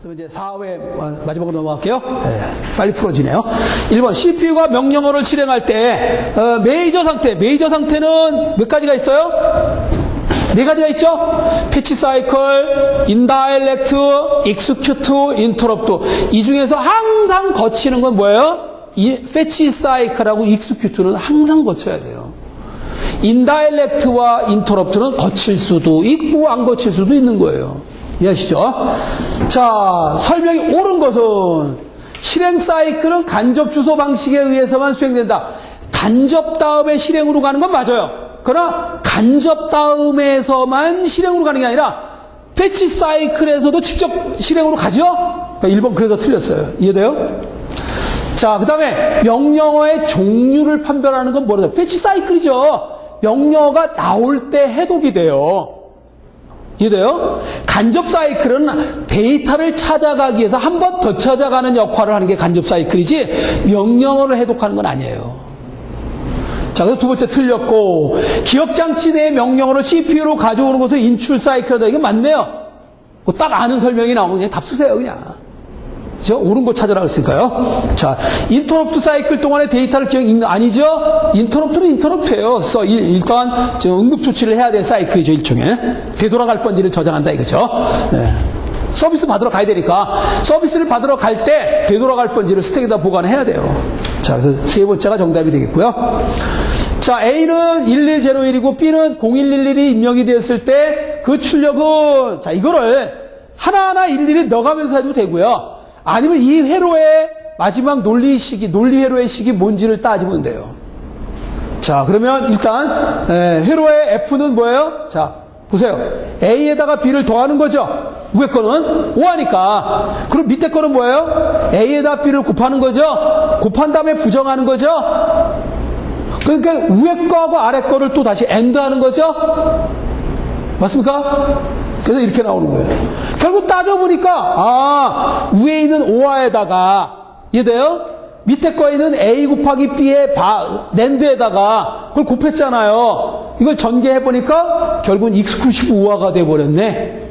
그럼 이제 4회 마지막으로 넘어갈게요. 네, 빨리 풀어지네요. 1번 CPU가 명령어를 실행할 때 메이저 상태는 몇 가지가 있어요? 네 가지가 있죠? 패치 사이클, 인다이렉트, 익스큐트, 인터럽트. 이 중에서 항상 거치는 건 뭐예요? 이 패치 사이클하고 익스큐트는 항상 거쳐야 돼요. 인다이렉트와 인터럽트는 거칠 수도 있고 안 거칠 수도 있는 거예요. 이해하시죠? 자, 설명이 옳은 것은 실행 사이클은 간접 주소 방식에 의해서만 수행된다. 간접 다음에 실행으로 가는 건 맞아요. 그러나 간접 다음에서만 실행으로 가는 게 아니라 패치 사이클에서도 직접 실행으로 가죠? 그러니까 1번 그래서 틀렸어요. 이해돼요? 자, 그 다음에 명령어의 종류를 판별하는 건 뭐라고? 패치 사이클이죠. 명령어가 나올 때 해독이 돼요. 이해돼요? 간접 사이클은 데이터를 찾아가기 위해서 한 번 더 찾아가는 역할을 하는 게 간접 사이클이지 명령어를 해독하는 건 아니에요. 자, 그래서 두 번째 틀렸고, 기억장치 내의 명령어를 CPU로 가져오는 것을 인출 사이클이다. 이게 맞네요. 딱 아는 설명이 나오면 그냥 답 쓰세요, 그냥. 그죠? 옳은 거 찾으라고 했으니까요. 자, 인터럽트 사이클 동안의 데이터를 아니죠? 인터럽트는 인터럽트예요. 그래서 일단 응급조치를 해야 될 사이클이죠, 일종의. 되돌아갈 번지를 저장한다, 이거죠. 네. 서비스 받으러 가야 되니까 서비스를 받으러 갈 때 되돌아갈 번지를 스택에다 보관해야 돼요. 자, 그래서 세 번째가 정답이 되겠고요. 자, A는 1101이고 B는 0111이 입력이 되었을 때 그 출력은, 자, 이거를 하나하나 일일이 넣어가면서 해도 되고요. 아니면 이 회로의 마지막 논리 회로의 식이 뭔지를 따지면 돼요. 자, 그러면 일단 회로의 F는 뭐예요? 자, 보세요. A에다가 B를 더하는 거죠. 위에 거는 5하니까. 그럼 밑에 거는 뭐예요? A에다 B를 곱하는 거죠. 곱한 다음에 부정하는 거죠. 그러니까 위에 거하고 아래 거를 또 다시 AND하는 거죠. 맞습니까? 그래서 이렇게 나오는 거예요. 결국 따져보니까 위에 있는 5화에다가 이해돼요? 밑에 거에 있는 A 곱하기 B의 낸드에다가 그걸 곱했잖아요. 이걸 전개해보니까 결국은 익스클루시브 5화가 돼버렸네.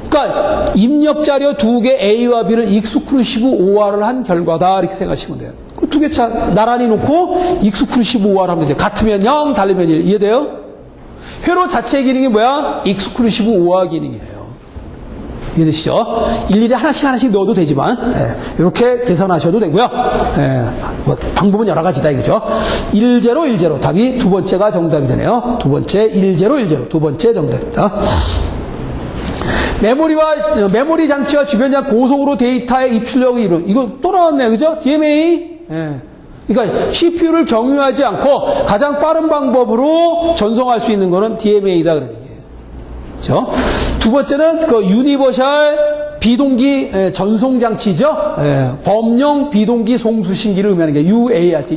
그러니까 입력 자료 두 개 A와 B를 익스클루시브 5화를 한 결과다, 이렇게 생각하시면 돼요. 그 두 개 나란히 놓고 익스클루시브 5화를 하면 되죠. 같으면 0, 다르면 1. 이해돼요? 회로 자체의 기능이 뭐야? 익스클루시브 5화 기능이에요. 이해되시죠? 일일이 하나씩 넣어도 되지만, 이렇게 계산하셔도 되고요. 뭐 방법은 여러 가지다, 이거죠. 1010. 답이 두 번째가 정답이 되네요. 두 번째, 1010. 두 번째 정답입니다. 메모리 장치와 주변장 고속으로 데이터의 입출력을 이룬, 이거 또 나왔네, 그죠? DMA. 그러니까 CPU를 경유하지 않고 가장 빠른 방법으로 전송할 수 있는 거는 DMA다, 그런 얘기예요. 그렇죠? 두 번째는 그 유니버셜 비동기 전송 장치죠. 범용 비동기 송수신기를 의미하는 게 UART,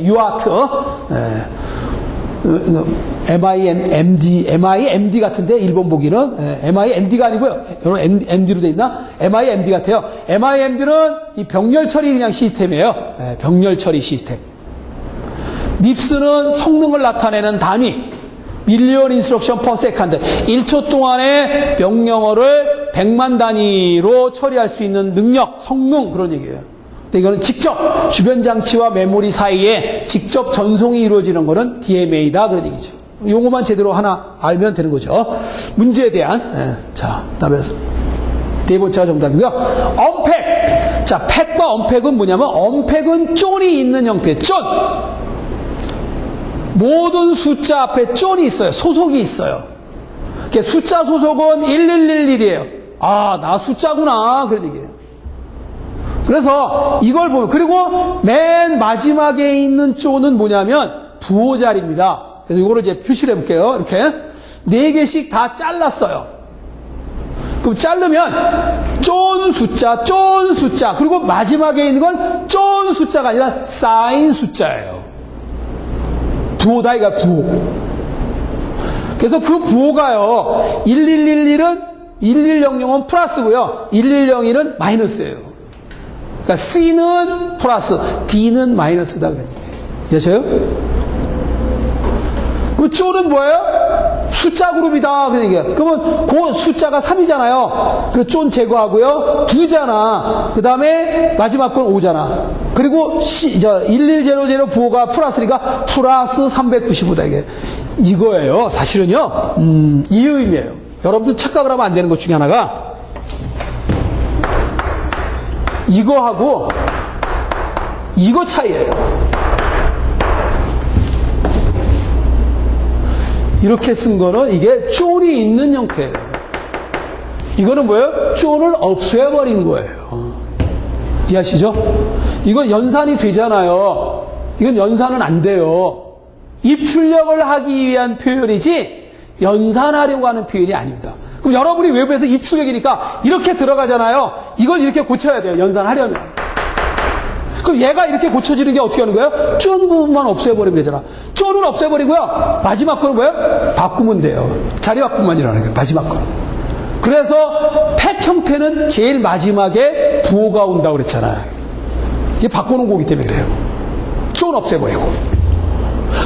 MIMD 같은데 일본 보기는 MIMD가 아니고요. 여러분 MD로 돼 있나? MIMD 같아요. MIMD는 이 병렬 처리 그냥 시스템이에요. 병렬 처리 시스템. MIPS는 성능을 나타내는 단위, 밀리언 인스트럭션 퍼 세컨드. 1초 동안에 명령어를 100만 단위로 처리할 수 있는 능력, 성능, 그런 얘기예요. 근데 이거는 직접 주변 장치와 메모리 사이에 직접 전송이 이루어지는 거는 DMA다, 그런 얘기죠. 용어만 제대로 하나 알면 되는 거죠. 문제에 대한. 자, 다음에 네 번째가 정답이고요. 언팩. 자, 팩과 언팩은 뭐냐면, 언팩은 쫀이 있는 형태, 쫀. 모든 숫자 앞에 쫀이 있어요. 소속이 있어요. 숫자 소속은 1111이에요. 나 숫자구나, 그런 얘기예요. 그래서 이걸 보면, 그리고 맨 마지막에 있는 쫀은 뭐냐면 부호자리입니다. 그래서 이거를 이제 표시를 해볼게요. 이렇게 4개씩 다 잘랐어요. 그럼 자르면 쫀 숫자, 그리고 마지막에 있는 건 쫀 숫자가 아니라 사인 숫자예요. 부호다, 이거 부호. 그래서 그 부호가요, 1111은 1100은 플러스고요, 1101은 마이너스예요. 그러니까 C는 플러스, D는 마이너스다, 그런 얘기예요. 이해하셔요? 그럼 쪼는 뭐예요? 숫자 그룹이다. 그러면 그 숫자가 3이잖아요. 그리고 쫀 제거하고요. 2잖아. 그 다음에 마지막 건 5잖아. 그리고 1100 부호가 플러스니까 플러스 395다. 이거예요. 사실은요. 이 의미예요. 여러분들 착각을 하면 안 되는 것 중에 하나가 이거하고 이거 차이예요. 이렇게 쓴 거는 이게 쫀이 있는 형태예요. 이거는 뭐예요? 쫀을 없애버린 거예요. 이해하시죠? 이건 연산이 되잖아요. 이건 연산은 안 돼요. 입출력을 하기 위한 표현이지 연산하려고 하는 표현이 아닙니다. 그럼 여러분이 외부에서 입출력이니까 이렇게 들어가잖아요. 이걸 이렇게 고쳐야 돼요. 연산하려면. 그럼 얘가 이렇게 고쳐지는 게 어떻게 하는 거예요? 쫀 부분만 없애버리면 되잖아. 쫀은 없애버리고요. 마지막 거는 뭐예요? 바꾸면 돼요. 자리 바꾸면 일어나는 거예요. 마지막 거. 그래서 팩 형태는 제일 마지막에 부호가 온다고 그랬잖아요. 이게 바꿔놓은 거기 때문에 그래요. 쫀 없애버리고.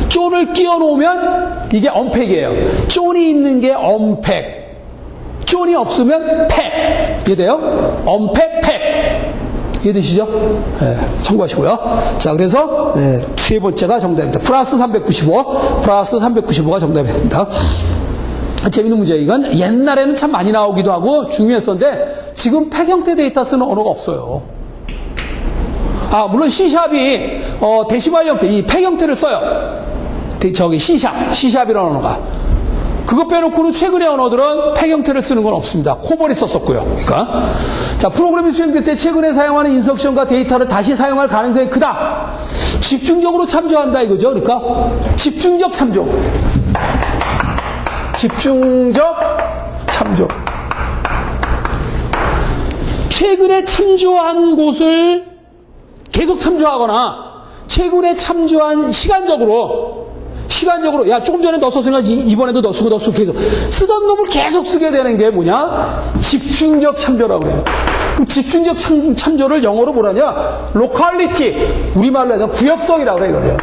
쫀을 끼워 놓으면 이게 언팩이에요. 쫀이 있는 게 언팩. 쫀이 없으면 팩. 이해돼요? 언팩, 팩. 이해되시죠? 네, 참고하시고요. 자, 그래서 세 번째가 정답입니다. 플러스 395, 플러스 395가 정답이 됩니다. 재밌는 문제예요. 이건 옛날에는 참 많이 나오기도 하고 중요했었는데 지금 팩 형태 데이터 쓰는 언어가 없어요. 물론 C샵이 데시멀 형태, 이 팩 형태를 써요. C샵이라는 언어가. 그거 빼놓고는 최근의 언어들은 팩 형태를 쓰는 건 없습니다. 코볼이 썼었고요. 그러니까 자, 프로그램이 수행될 때 최근에 사용하는 인석션과 데이터를 다시 사용할 가능성이 크다. 집중적으로 참조한다 이거죠. 그러니까 집중적 참조. 집중적 참조. 최근에 참조한 곳을 계속 참조하거나 최근에 참조한 시간적으로 야 조금 전에 넣었으니까 이번에도 넣쓰고 계속 쓰던 놈을 계속 쓰게 되는 게 뭐냐? 집중적 참조라고 그래요. 그럼 집중적 참조를 영어로 뭐라냐? 로컬리티, 우리말로 해서 구역성이라고 그래요. 이거를.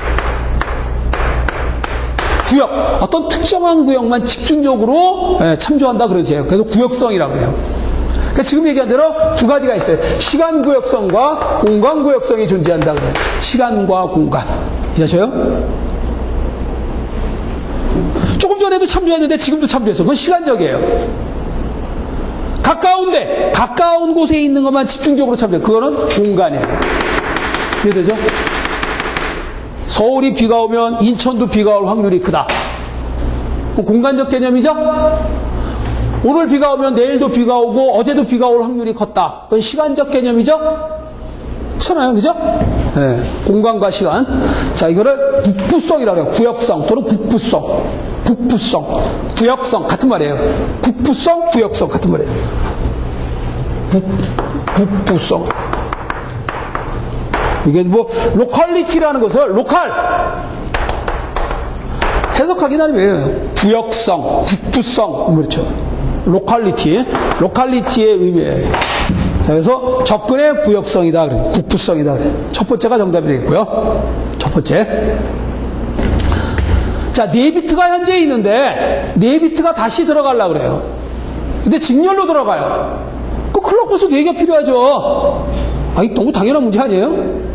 구역, 어떤 특정한 구역만 집중적으로 참조한다 그러죠. 그래서 구역성이라고 해요. 그러니까 지금 얘기한 대로 두 가지가 있어요. 시간 구역성과 공간 구역성이 존재한다 그래요. 시간과 공간. 이해하셔요? 조금 전에도 참조했는데 지금도 참조했어. 그건 시간적이에요. 가까운 곳에 있는 것만 집중적으로 참조해. 그거는 공간이에요. 이해되죠? 서울이 비가 오면 인천도 비가 올 확률이 크다. 공간적 개념이죠? 오늘 비가 오면 내일도 비가 오고 어제도 비가 올 확률이 컸다. 그건 시간적 개념이죠? 그렇잖아요. 그죠? 네, 공간과 시간. 자, 이거를 북부성이라고 해요. 구역성 또는 북부성. 구역성 같은 말이에요. 북부성, 구역성 같은 말이에요. 북부성. 이게 뭐 로컬리티라는 것을 로컬 해석하기 나름이에요. 구역성, 북부성 그렇죠. 로컬리티의 의미예요. 자, 그래서 접근의 구역성이다, 그래서 북부성이다. 그래요. 첫 번째가 정답이 되겠고요. 첫 번째. 자, 4비트가 현재 있는데 4비트가 다시 들어가려고 그래요. 근데 직렬로 들어가요. 그 클럭버스 4개가 필요하죠. 이 너무 당연한 문제 아니에요?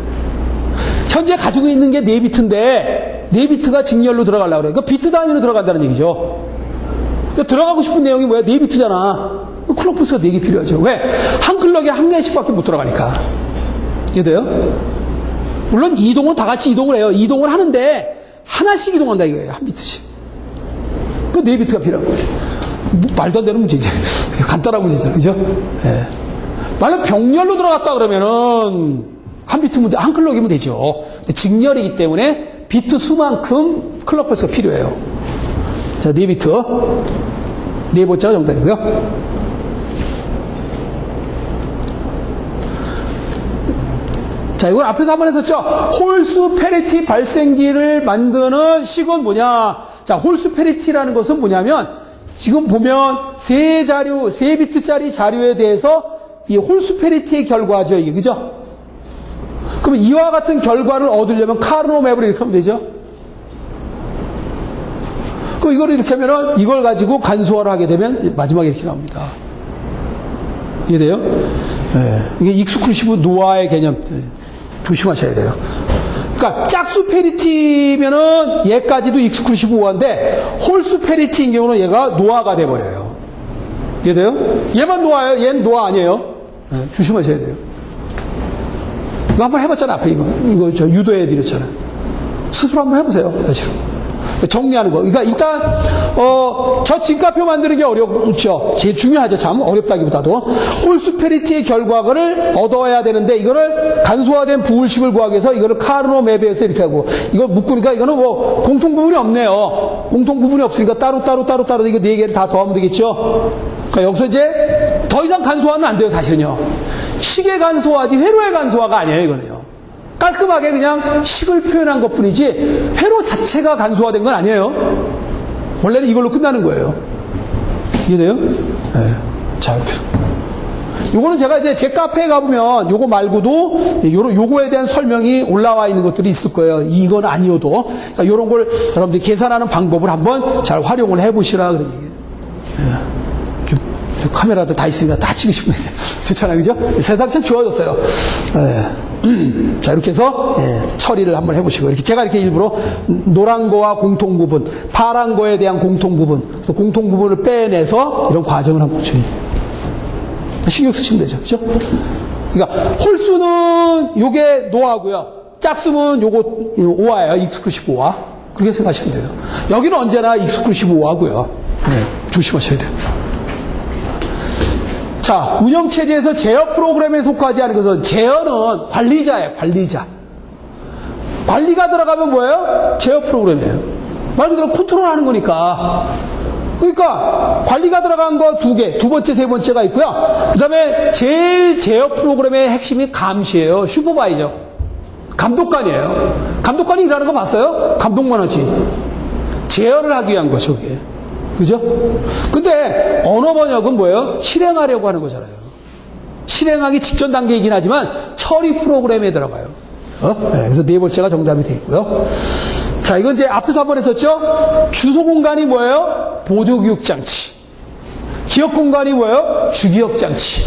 현재 가지고 있는 게 4비트인데 4비트가 직렬로 들어가려고 그래요. 그러니까 비트 단위로 들어간다는 얘기죠. 그러니까 들어가고 싶은 내용이 뭐야? 4비트잖아. 클럭버스가 4개 필요하죠. 왜? 한 클럭에 한 개씩밖에 못 들어가니까. 이해돼요? 물론 이동은 다 같이 이동을 해요. 이동을 하는데 하나씩 이동한다 이거예요. 한 비트씩. 그 4비트가 필요한 거예요. 말도 안 되는 문제지. 간단한 문제잖아요. 그죠? 예. 만약 병렬로 들어갔다 그러면은 한 비트 문제, 한 클럭이면 되죠. 근데 직렬이기 때문에 비트 수만큼 클럭버스가 필요해요. 자, 4비트. 네 번째가 정답이고요. 자, 이건 앞에서 한번 했었죠. 홀수 페리티 발생기를 만드는 식은 뭐냐. 자, 홀수 페리티라는 것은 뭐냐면 지금 보면 3비트짜리 자료에 대해서 이 홀수 페리티의 결과죠. 이게, 그죠? 그러면 이와 같은 결과를 얻으려면 카르노 맵을 이렇게 하면 되죠. 그 이걸 이렇게 하면은 이걸 가지고 간소화를 하게 되면 마지막에 이렇게 나옵니다. 이해돼요? 예. 이게 익스클루시브 노아의 개념 조심하셔야 돼요. 그러니까 짝수 페리티면은 얘까지도 익스클루시브 노아인데 홀수 페리티인 경우는 얘가 노아가 돼버려요. 이해돼요? 얘만 노아예요. 얘는 노아 아니에요. 예. 조심하셔야 돼요. 이거 한번 해봤잖아. 앞에 이거 저 유도해 드렸잖아요. 스스로 한번 해보세요. 사실은. 정리하는 거. 그러니까 일단 저 진가표 만드는 게 어렵죠. 제일 중요하죠. 참 어렵다기보다도 홀수 페리티의 결과를 얻어야 되는데 이거를 간소화된 부울식을 구하기 위해서 이거를 카르노 맵에서 이렇게 하고 이걸 묶으니까 이거는 뭐 공통 부분이 없네요. 공통 부분이 없으니까 따로 이거 네 개를 다 더하면 되겠죠. 그러니까 여기서 이제 더 이상 간소화는 안 돼요. 사실은요. 식의 간소화지 회로의 간소화가 아니에요. 이거는요. 깔끔하게 그냥 식을 표현한 것 뿐이지 회로 자체가 간소화된 건 아니에요. 원래는 이걸로 끝나는 거예요. 이해돼요? 네. 자, 이렇게. 요거는 제가 이제 제 카페에 가보면 요거 말고도 요거에 대한 설명이 올라와 있는 것들이 있을 거예요. 이건 아니어도. 그러니까 요런 걸 여러분들이 계산하는 방법을 한번 잘 활용을 해보시라 그런 얘기예요. 네. 카메라도 다 있으니까 다 찍으시면 되세요. 좋잖아요. 그죠? 세상 참 좋아졌어요. 자, 이렇게 해서, 처리를 한번 해보시고. 이렇게 제가 이렇게 일부러 노란 거와 공통 부분, 파란 거에 대한 공통 부분, 공통 부분을 빼내서 이런 과정을 한번 보시면 신경 쓰시면 되죠. 그죠? 그러니까, 홀수는 요게 노아고요. 짝수는 요거 오아예요. 익스클루시브 오아. 그렇게 생각하시면 돼요. 여기는 언제나 익스클루시브 오아고요. 조심하셔야 돼요. 자, 운영체제에서 제어 프로그램에 속하지 않은 것은 제어는 관리자예요. 관리자. 관리가 들어가면 뭐예요? 제어 프로그램이에요. 말 그대로 컨트롤하는 거니까. 그러니까 관리가 들어간 거 두 개, 두 번째, 세 번째가 있고요. 그 다음에 제일 제어 프로그램의 핵심이 감시예요. 슈퍼바이저. 감독관이에요. 감독관이 일하는 거 봤어요? 감독만 하지. 제어를 하기 위한 거죠, 그게. 그죠? 근데 언어 번역은 뭐예요? 실행하려고 하는 거잖아요. 실행하기 직전 단계이긴 하지만 처리 프로그램에 들어가요. 네, 그래서 네 번째가 정답이 되겠고요. 자, 이건 이제 앞에서 한번 했었죠? 주소 공간이 뭐예요? 보조교육 장치. 기억 공간이 뭐예요? 주기억 장치.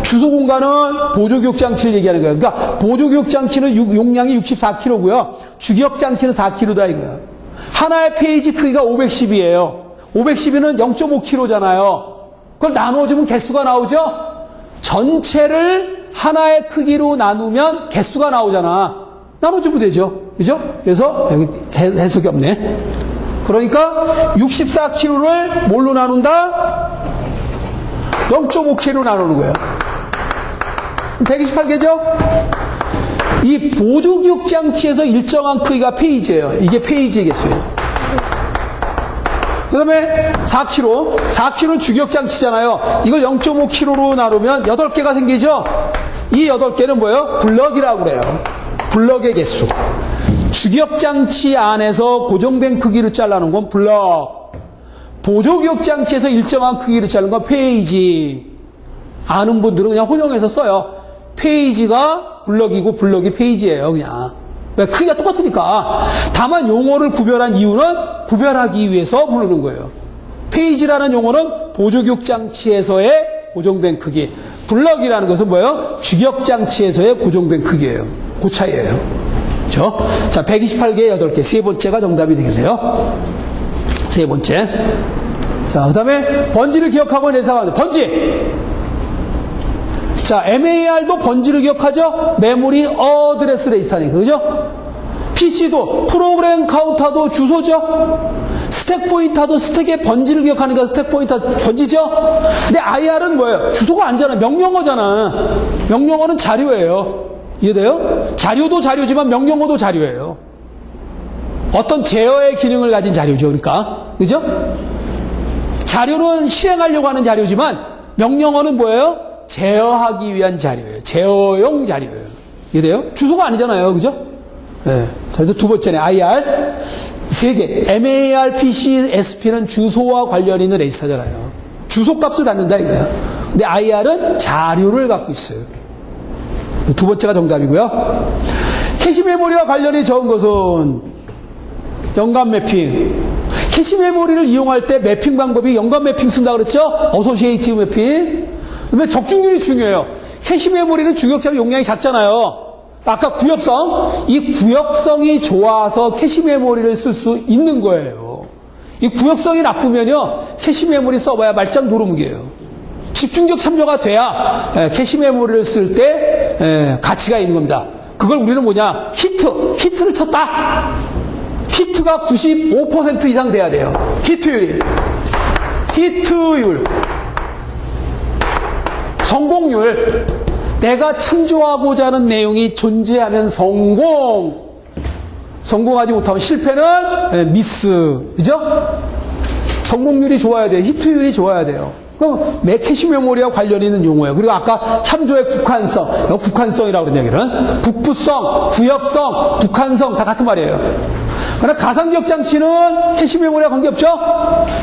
주소 공간은 보조교육 장치를 얘기하는 거예요. 그러니까 보조교육 장치는 용량이 64kg고요. 주기억 장치는 4kg다 이거예요. 하나의 페이지 크기가 510이에요. 510이는 0.5kg잖아요. 그걸 나눠주면 개수가 나오죠? 전체를 하나의 크기로 나누면 개수가 나오잖아. 나눠주면 되죠. 그죠? 그래서 여기 해석이 없네. 그러니까 64kg를 뭘로 나눈다? 0.5kg로 나누는 거예요. 128개죠? 이 보조기억 장치에서 일정한 크기가 페이지예요. 이게 페이지 개수예요. 그 다음에 4kg. 4kg는 주기억 장치잖아요. 이걸 0.5kg로 나누면 8개가 생기죠? 이 8개는 뭐예요? 블럭이라고 그래요. 블럭의 개수. 주기억 장치 안에서 고정된 크기로 잘라놓은 건 블럭. 보조기억 장치에서 일정한 크기로 자른 건 페이지. 아는 분들은 그냥 혼용해서 써요. 페이지가 블럭이고 블럭이 페이지예요. 그냥. 왜? 크기가 똑같으니까. 다만 용어를 구별한 이유는 구별하기 위해서 부르는 거예요. 페이지라는 용어는 보조기억 장치에서의 고정된 크기. 블럭이라는 것은 뭐예요? 주기억 장치에서의 고정된 크기예요. 그 차이예요. 그렇죠? 자, 128개 8개. 세 번째가 정답이 되겠네요. 세 번째. 자, 그 다음에 번지를 기억하고 예상하는 번지. 자, MAR도 번지를 기억하죠? 메모리 어드레스 레지스터니까, 그죠? PC도 프로그램 카운터도 주소죠? 스택 포인터도 스택의 번지를 기억하니까 스택 포인터 번지죠? 근데 IR은 뭐예요? 주소가 아니잖아. 명령어잖아. 명령어는 자료예요. 이해돼요? 자료도 자료지만 명령어도 자료예요. 어떤 제어의 기능을 가진 자료죠. 그러니까. 그죠? 자료는 실행하려고 하는 자료지만 명령어는 뭐예요? 제어하기 위한 자료예요. 제어용 자료예요. 이해돼요? 주소가 아니잖아요. 그죠? 네. 자, 두 번째네. IR. 세 개. MAR, PC, SP는 주소와 관련 있는 레지스터잖아요. 주소 값을 갖는다 이거야. 근데 IR은 자료를 갖고 있어요. 두 번째가 정답이고요. 캐시 메모리와 관련이 적은 것은 연관 매핑. 캐시 메모리를 이용할 때 매핑 방법이 연관 매핑 쓴다 그랬죠? 어소시에이티브 매핑. 그다음에 적중률이 중요해요. 캐시 메모리는 주격자의 용량이 작잖아요. 아까 구역성, 이 구역성이 좋아서 캐시 메모리를 쓸 수 있는 거예요. 이 구역성이 나쁘면요, 캐시 메모리 써봐야 말짱 도루묵이에요. 집중적 참조가 돼야 캐시 메모리를 쓸 때 가치가 있는 겁니다. 그걸 우리는 뭐냐, 히트를 쳤다. 히트가 95% 이상 돼야 돼요. 히트율. 성공률. 내가 참조하고자 하는 내용이 존재하면 성공하지 못하면 실패는 미스. 그죠? 성공률이 좋아야 돼요. 히트율이 좋아야 돼요. 그럼 캐시 메모리와 관련이 있는 용어예요. 그리고 아까 참조의 국한성이라고 그런 얘기는 북부성, 구역성, 북한성 다 같은 말이에요. 그러나 가상기억 장치는 캐시 메모리와 관계없죠?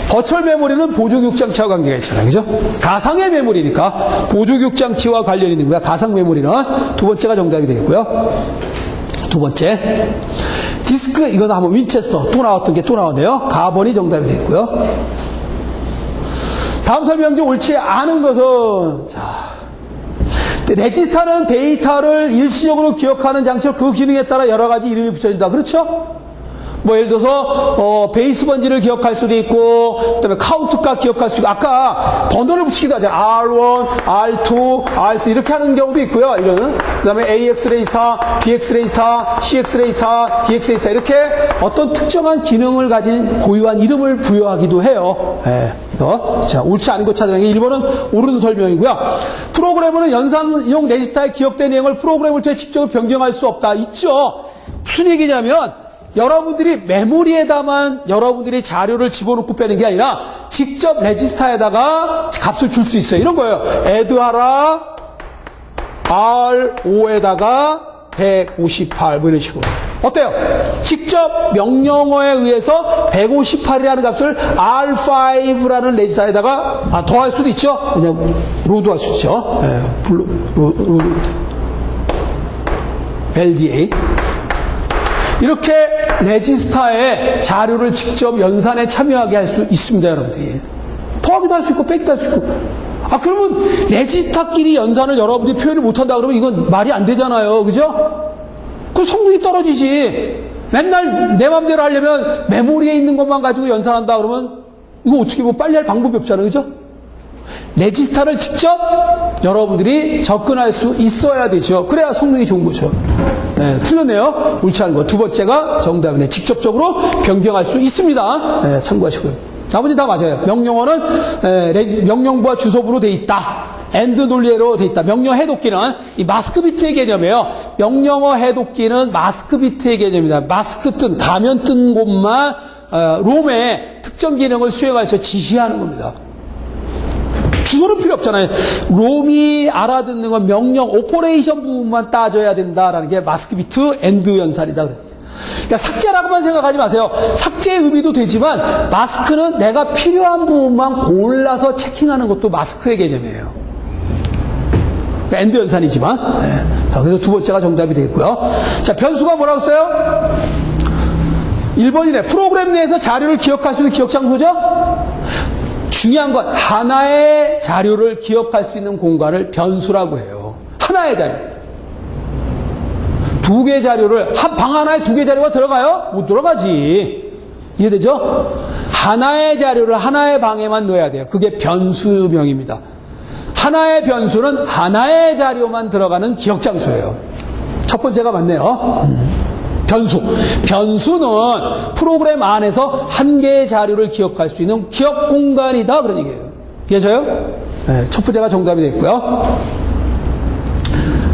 버추얼 메모리는 보조기억 장치와 관계가 있잖아요. 그죠? 가상의 메모리니까 보조기억 장치와 관련이 있는 거야. 가상 메모리는 두 번째가 정답이 되겠고요. 두 번째. 디스크, 이거는 한번 윈체스터 또 나왔던 게 또 나왔네요. 가번이 정답이 되겠고요. 다음 설명 중 옳지 않은 것은, 레지스터는 데이터를 일시적으로 기억하는 장치로 그 기능에 따라 여러 가지 이름이 붙여진다. 그렇죠? 뭐 예를 들어서 베이스 번지를 기억할 수도 있고, 그다음에 카운트값 기억할 수도 있고, 아까 번호를 붙이기도 하죠. R1, R2, R3 이렇게 하는 경우도 있고요. 이런. 그다음에 AX 레지스터, BX 레지스터, CX 레지스터, DX 레지스터 이렇게 어떤 특정한 기능을 가진 고유한 이름을 부여하기도 해요. 자, 옳지 않은 것 찾으라는 게 1번은 옳은 설명이고요. 프로그래머는 연산용 레지스터에 기억된 내용을 프로그램을 통해 직접 변경할 수 없다. 있죠. 무슨 얘기냐면 여러분들이 메모리에다만 여러분들이 자료를 집어넣고 빼는 게 아니라 직접 레지스터에다가 값을 줄 수 있어요. 이런 거예요. add하라 R5에다가 158 뭐 이런 식으로. 어때요? 직접 명령어에 의해서 158이라는 값을 R5라는 레지스터에다가 더할 수도 있죠. 그냥 로드할 수 있죠. LDA. 이렇게 레지스터에 자료를 직접 연산에 참여하게 할 수 있습니다, 여러분들이. 더하기도 할 수 있고 빼기도 할 수 있고. 그러면 레지스터끼리 연산을 여러분들이 표현을 못한다 그러면 이건 말이 안 되잖아요. 그죠? 그 성능이 떨어지지. 맨날 내 맘대로 하려면 메모리에 있는 것만 가지고 연산한다 그러면 이거 어떻게 뭐 빨리 할 방법이 없잖아요. 그죠? 레지스터를 직접 여러분들이 접근할 수 있어야 되죠. 그래야 성능이 좋은 거죠. 네, 틀렸네요. 옳지 않은 거. 두 번째가 정답이네. 직접적으로 변경할 수 있습니다. 네, 참고하시고요. 나머지 다 맞아요. 명령어는 명령부와 주소부로 돼 있다. AND 논리로 돼 있다. 명령 해독기는 이 마스크 비트의 개념이에요. 명령어 해독기는 마스크 비트의 개념입니다. 마스크 뜬, 가면 뜬 곳만 롬의 특정 기능을 수행할 수 지시하는 겁니다. 주소는 필요 없잖아요. 롬이 알아듣는 건 명령 오퍼레이션 부분만 따져야 된다라는 게 마스크 비트 AND 연산이다. 그러니까 삭제라고만 생각하지 마세요. 삭제의 의미도 되지만 마스크는 내가 필요한 부분만 골라서 체킹하는 것도 마스크의 개념이에요. 그러니까 AND 연산이지만. 자, 그래서 두 번째가 정답이 되겠고요. 자, 변수가 뭐라고 써요? 1번이네. 프로그램 내에서 자료를 기억할 수 있는 기억 장소죠? 중요한 건 하나의 자료를 기억할 수 있는 공간을 변수라고 해요. 하나의 자료. 두 개의 자료를 방 하나에 두 개의 자료가 들어가요? 못 들어가지. 이해되죠? 하나의 자료를 하나의 방에만 넣어야 돼요. 그게 변수명입니다. 하나의 변수는 하나의 자료만 들어가는 기억 장소예요. 첫 번째가 맞네요. 변수는 프로그램 안에서 한 개의 자료를 기억할 수 있는 기억 공간이다. 그런 얘기예요. 이해져요? 네, 첫 번째가 정답이 됐고요.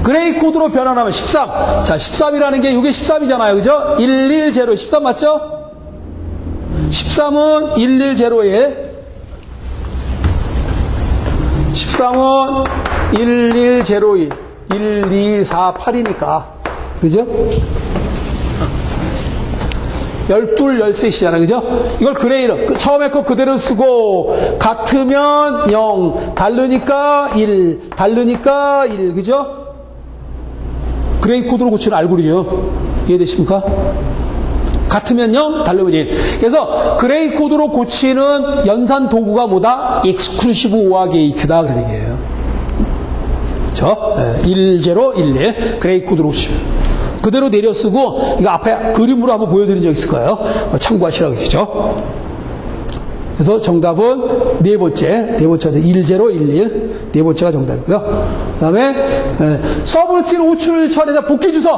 그레이 코드로 변환하면 13. 자, 13이라는 게 이게 13이잖아요. 그죠? 110, 13 맞죠? 13은 110에 13은 1102 1248이니까. 그죠? 12, 13이잖아요. 그죠? 이걸 그레이로 처음에 거 그대로 쓰고 같으면 0, 다르니까 1, 다르니까 1. 그죠? 그레이 코드로 고치는 알고리즘. 이해되십니까? 같으면 0, 다르면 1. 그래서 그레이 코드로 고치는 연산 도구가 뭐다? 익스클루시브 오아 게이트다. 그런 얘기예요. 그렇죠? 1011 그레이 코드로 고치면. 그대로 내려 쓰고 이거 앞에 그림으로 한번 보여드린 적 있을 거예요. 참고하시라고 했죠. 그래서 정답은 네 번째 1011 네 번째가 정답이고요. 그 다음에 서브루틴 호출 처리자 복귀 주소.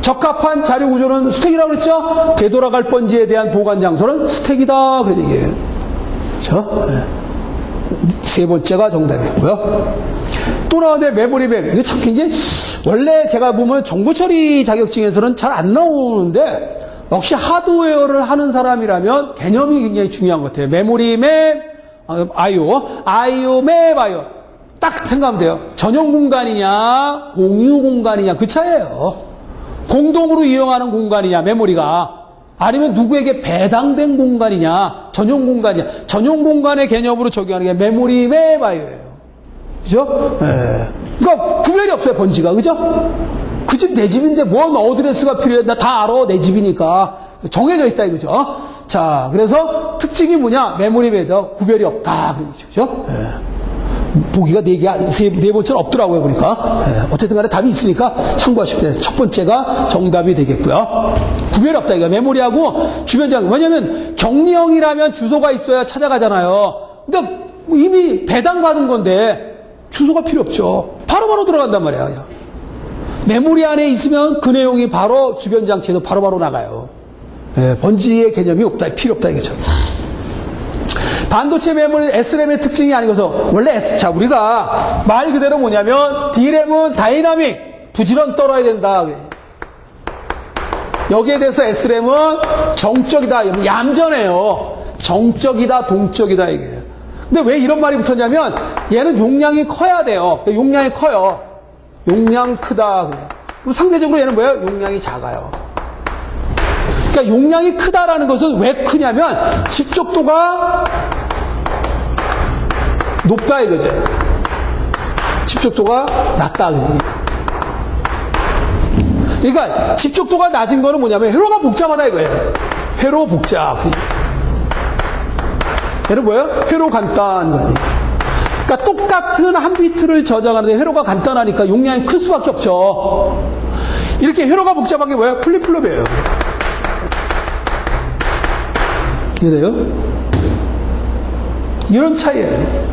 적합한 자료 구조는 스택이라고 그랬죠? 되돌아갈 번지에 대한 보관 장소는 스택이다. 그런 얘기예요. 그렇죠? 세 번째가 정답이고요. 또 나오는데 메모리 맵. 이게 참 굉장히 원래 제가 보면 정보 처리 자격증에서는 잘 안 나오는데 역시 하드웨어를 하는 사람이라면 개념이 굉장히 중요한 것 같아요. 메모리 맵, IO 맵, IO. 딱 생각하면 돼요. 전용 공간이냐, 공유 공간이냐, 그 차이예요. 공동으로 이용하는 공간이냐, 메모리가. 아니면 누구에게 배당된 공간이냐, 전용 공간이냐. 전용 공간의 개념으로 적용하는 게 메모리 맵, IO예요. 그죠? 그러니까 구별이 없어요, 번지가. 그죠? 그 집 내 집인데 뭔 어드레스가 필요해? 나 다 알아. 내 집이니까. 정해져 있다 이거죠. 자, 그래서 특징이 뭐냐? 메모리 맵에도 구별이 없다. 그죠? 보기가 네 번째는 없더라고요, 보니까. 어쨌든 간에 답이 있으니까 참고하시면 돼요. 첫 번째가 정답이 되겠고요. 구별이 없다. 이거 메모리하고 주변장. 왜냐면 격리형이라면 주소가 있어야 찾아가잖아요. 근데 이미 배당받은 건데 주소가 필요 없죠. 바로바로 들어간단 말이야. 그냥. 메모리 안에 있으면 그 내용이 바로 주변 장치에도 바로바로 나가요. 번지의 개념이 없다, 필요 없다 이거죠. 반도체 메모리 SRAM의 특징이 아니고서 원래 자 우리가 말 그대로 뭐냐면 D램은 다이나믹 부지런 떨어야 된다. 여기에 대해서 SRAM은 정적이다, 얌전해요. 정적이다, 동적이다 이게. 근데 왜 이런 말이 붙었냐면 얘는 용량이 커야 돼요. 용량이 커요. 용량 크다. 그리고 상대적으로 얘는 뭐예요? 용량이 작아요. 그러니까 용량이 크다라는 것은 왜 크냐면 집적도가 높다 이거죠. 집적도가 낮다. 그러니까 집적도가 낮은 거는 뭐냐면 회로가 복잡하다 이거예요. 회로 복잡. 얘는 뭐예요? 회로 간단. 그러니까 똑같은 한 비트를 저장하는데 회로가 간단하니까 용량이 클 수밖에 없죠. 이렇게 회로가 복잡한 게 뭐예요? 플립플롭이에요. 이래요? 이런 차이예요.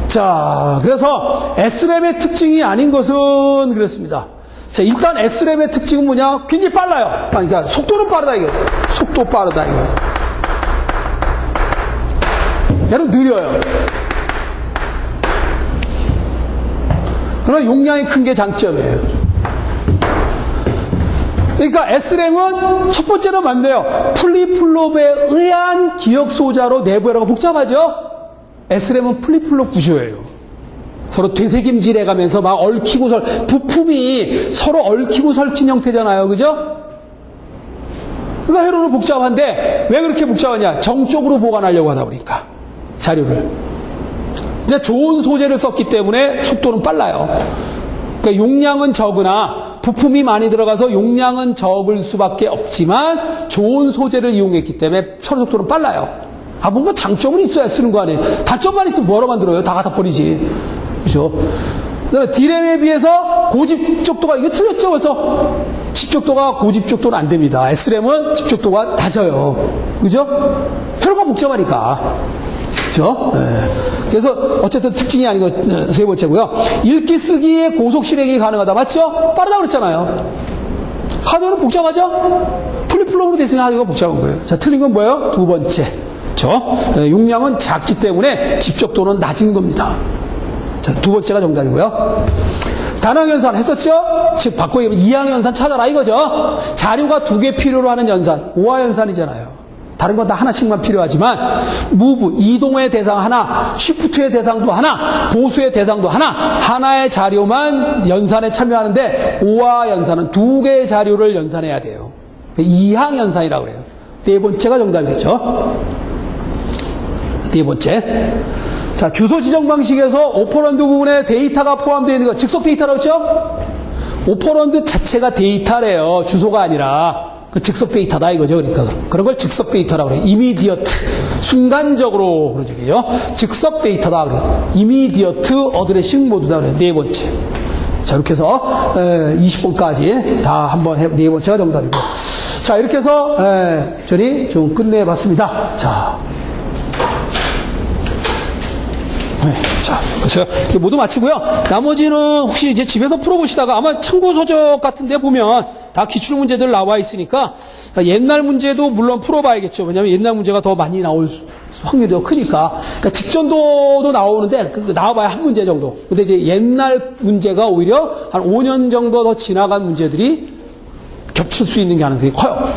자, 그래서 SRAM의 특징이 아닌 것은 그렇습니다. 자, 일단 SRAM의 특징은 뭐냐? 굉장히 빨라요. 그러니까 속도는 빠르다 이게. 속도 빠르다 이거. 얘는 느려요. 그러나 용량이 큰 게 장점이에요. 그러니까 SRAM은 첫 번째는 맞네요. 플립플롭에 의한 기억 소자로 내부회로가 복잡하죠? SRAM은 플립플롭 구조예요. 서로 되새김질해 가면서 막 얽히고 부품이 서로 얽히고 설킨 형태잖아요. 그죠? 그러니까 회로는 복잡한데 왜 그렇게 복잡하냐? 정적으로 보관하려고 하다 보니까. 자료를. 근데 좋은 소재를 썼기 때문에 속도는 빨라요. 그러니까 용량은 적으나 부품이 많이 들어가서 용량은 적을 수밖에 없지만 좋은 소재를 이용했기 때문에 처리 속도는 빨라요. 뭔가 장점은 있어야 쓰는 거 아니에요. 단점만 있으면 뭐하러 만들어요? 다 갖다 버리지. 그죠? 그다음에 D램에 비해서 고집적도가 이게 틀렸죠. 그래서 집적도가 고집적도는 안 됩니다. SRAM은 집적도가 낮아요. 그죠? 회로가 복잡하니까. 그죠? 그래서 어쨌든 특징이 아니고 세 번째고요. 읽기 쓰기에 고속 실행이 가능하다. 맞죠? 빠르다 그랬잖아요. 하드웨어는 복잡하죠? 플립플롭으로 됐으니 하드웨어가 복잡한 거예요. 자, 틀린 건 뭐예요? 두 번째. 용량은 작기 때문에 집적도는 낮은 겁니다. 자, 두 번째가 정답이고요. 단항연산 했었죠? 즉 바꿔 얘기하면 이항연산 찾아라 이거죠. 자료가 두 개 필요로 하는 연산, 오화연산이잖아요. 다른 건 다 하나씩만 필요하지만 무브, 이동의 대상 하나, 시프트의 대상도 하나, 보수의 대상도 하나, 하나의 자료만 연산에 참여하는데 오화연산은 두 개의 자료를 연산해야 돼요. 이항연산이라고 그래요. 네 번째가 정답이겠죠. 네 번째. 자, 주소 지정 방식에서 오퍼런드 부분에 데이터가 포함되어 있는 거 즉석 데이터라고 했죠? 오퍼런드 자체가 데이터래요. 주소가 아니라. 그 즉석 데이터다 이거죠. 그러니까 그런 걸 즉석 데이터라고 그래요. 이미디어트. 순간적으로 그러죠. 즉석 데이터다 그래요. 이미디어트 어드레싱 모드다 그래요. 네 번째. 자, 이렇게 해서 20번까지 다 한번 네 번째가 정답이고. 자, 이렇게 해서 저희 좀 끝내봤습니다. 자. 자, 그래서 이렇게 모두 마치고요. 나머지는 혹시 이제 집에서 풀어보시다가 아마 참고서적 같은 데 보면 다 기출문제들 나와 있으니까 옛날 문제도 물론 풀어봐야겠죠. 왜냐하면 옛날 문제가 더 많이 나올 확률이 더 크니까. 그러니까 직전도도 나오는데 나와봐야 한 문제 정도. 근데 이제 옛날 문제가 오히려 한 5년 정도 더 지나간 문제들이 겹칠 수 있는 가능성이 커요.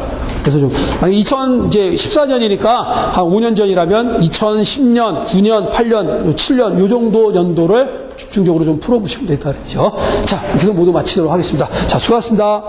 그래서 좀, 2014년이니까 한 5년 전이라면 2010년, 9년, 8년, 7년, 요 정도 연도를 집중적으로 좀 풀어보시면 되겠다. 그렇죠? 자, 이렇게 해서 모두 마치도록 하겠습니다. 자, 수고하셨습니다.